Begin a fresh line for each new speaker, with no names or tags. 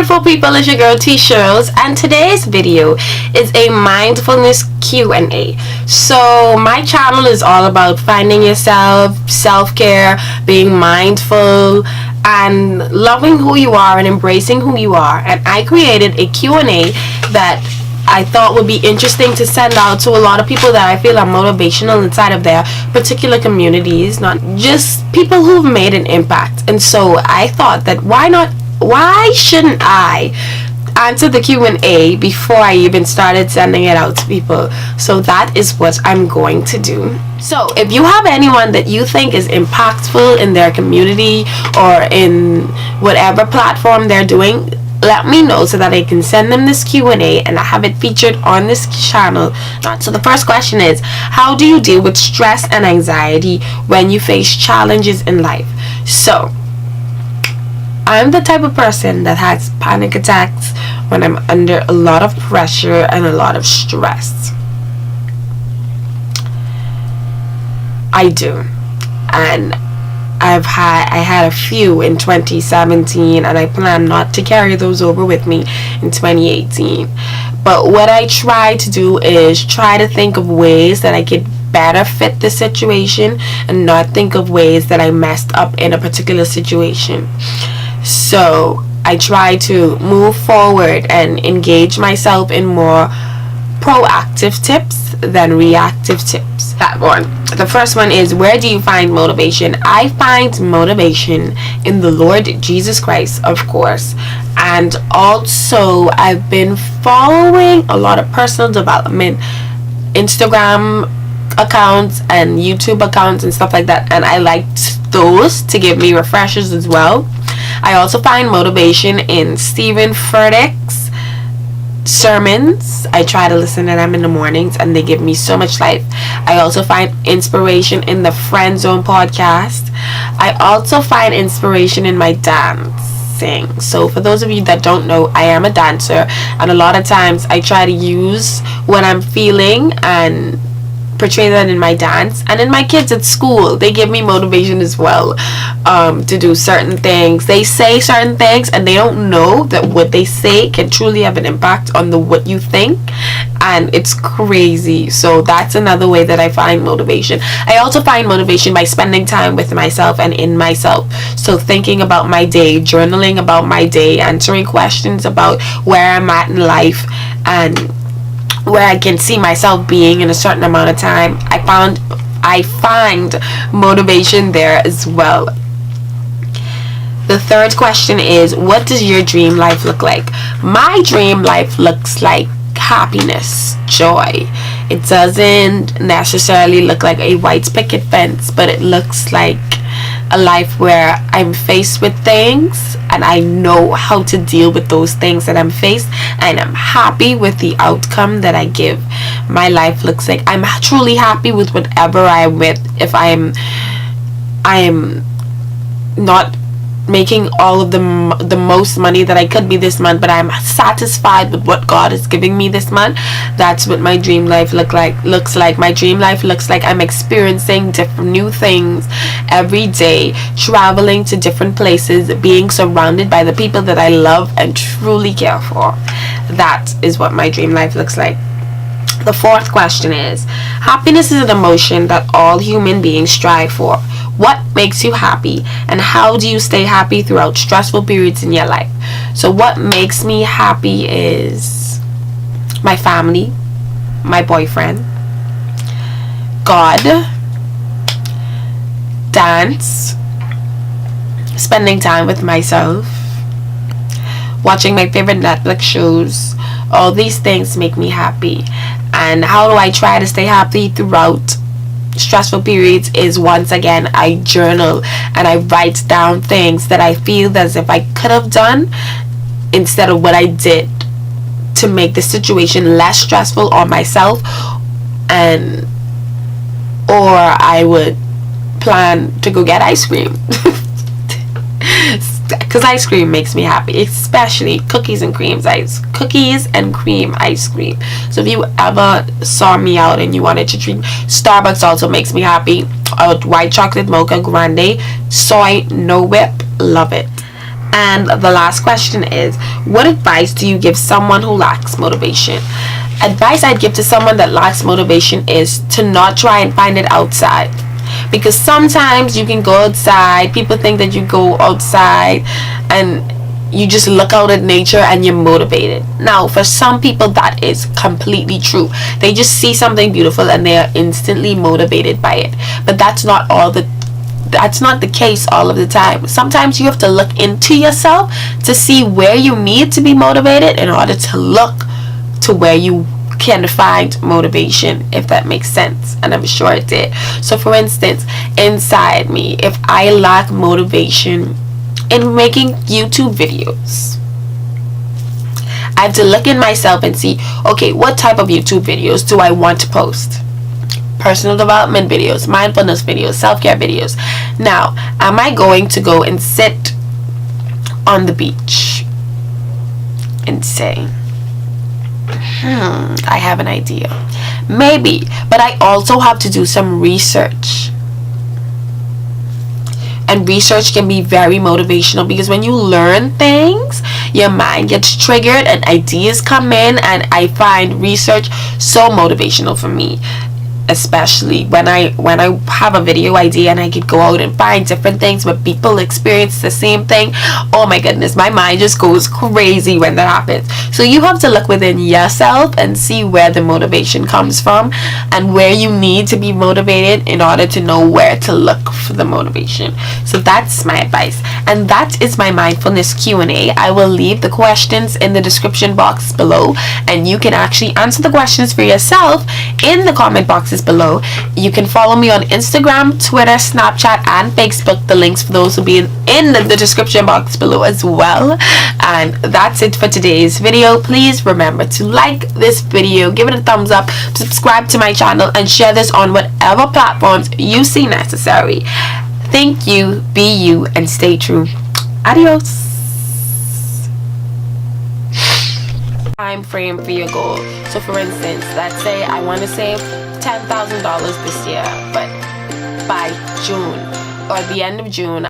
beautiful people, it's your girl T-Shirlez, and today's video is a mindfulness Q&A. So my channel is all about finding yourself, self-care, being mindful, and loving who you are and embracing who you are. And I created a Q&A that I thought would be interesting to send out to a lot of people that I feel are motivational inside of their particular communities, not just people who've made an impact. And so I thought that why shouldn't I answer the Q&A before I even started sending it out to people? So that is what I'm going to do. So if you have anyone that you think is impactful in their community or in whatever platform they're doing, let me know so that I can send them this Q&A and I have it featured on this channel. So the first question is, how do you deal with stress and anxiety when you face challenges in life? So I'm the type of person that has panic attacks when I'm under a lot of pressure and a lot of stress. I do. And I had a few in 2017, and I plan not to carry those over with me in 2018. But what I try to do is try to think of ways that I could better fit the situation and not think of ways that I messed up in a particular situation. So I try to move forward and engage myself in more proactive tips than reactive tips. That one. The first one is, where do you find motivation? I find motivation in the Lord Jesus Christ, of course. And also I've been following a lot of personal development Instagram accounts and YouTube accounts and stuff like that, and I liked those to give me refreshers as well. I also find motivation in Stephen Furtick's sermons. I try to listen to them in the mornings and they give me so much life. I also find inspiration in the Friend Zone podcast. I also find inspiration in my dancing. So for those of you that don't know, I am a dancer, and a lot of times I try to use what I'm feeling and portray that in my dance. And in my kids at school, they give me motivation as well, to do certain things. They say certain things and they don't know that what they say can truly have an impact on what you think, and it's crazy. So that's another way that I find motivation. I also find motivation by spending time with myself and in myself. So thinking about my day, journaling about my day, answering questions about where I'm at in life and where I can see myself being in a certain amount of time. I find motivation there as well. The third question is, what does your dream life look like? My dream life looks like happiness, joy. It doesn't necessarily look like a white picket fence, but it looks like a life where I'm faced with things and I know how to deal with those things that I'm faced, and I'm happy with the outcome that I give. My life looks like I'm truly happy with whatever I'm with. If I am not making all of the most money that I could be this month, but I'm satisfied with what God is giving me this month, that's what my dream life looks like. My dream life looks like I'm experiencing different new things every day, traveling to different places, being surrounded by the people that I love and truly care for. That is what my dream life looks like. The fourth question is, happiness is an emotion that all human beings strive for. What makes you happy, and how do you stay happy throughout stressful periods in your life? So what makes me happy is my family, my boyfriend, God, dance, spending time with myself, watching my favorite Netflix shows. All these things make me happy. And how do I try to stay happy throughout stressful periods is, once again, I journal and I write down things that I feel as if I could have done instead of what I did to make the situation less stressful on myself, or I would plan to go get ice cream. Because ice cream makes me happy, especially cookies and cream ice cream. So if you ever saw me out and you wanted to drink, Starbucks also makes me happy. White chocolate mocha grande, soy, no whip, love it. And the last question is, what advice do you give someone who lacks motivation? Advice I'd give to someone that lacks motivation is to not try and find it outside. Because sometimes you can go outside, people think that you go outside and you just look out at nature and you're motivated. Now, for some people that is completely true. They just see something beautiful and they are instantly motivated by it. But that's not the case all of the time. Sometimes you have to look into yourself to see where you need to be motivated in order to look to where you can find motivation, if that makes sense. And I'm sure it did. So for instance, inside me, if I lack motivation in making YouTube videos, I have to look in myself and see, okay, what type of YouTube videos do I want to post? Personal development videos, mindfulness videos, self-care videos. Now, am I going to go and sit on the beach and say, I have an idea? Maybe, but I also have to do some research. And research can be very motivational, because when you learn things, your mind gets triggered and ideas come in, and I find research so motivational for me. Especially when I have a video idea and I could go out and find different things where people experience the same thing. Oh my goodness, my mind just goes crazy when that happens. So you have to look within yourself and see where the motivation comes from and where you need to be motivated in order to know where to look for the motivation. So that's my advice, and that is my mindfulness Q&A. I will leave the questions in the description box below, and you can actually answer the questions for yourself in the comment boxes below. You can follow me on Instagram, Twitter, Snapchat, and Facebook. The links for those will be in the description box below as well. And that's it for today's video. Please remember to like this video, give it a thumbs up, subscribe to my channel, and share this on whatever platforms you see necessary. Thank you, be you, and stay true. Adios. Time frame for your goal. So for instance, let's say I want to save $10,000 this year, but by June or the end of June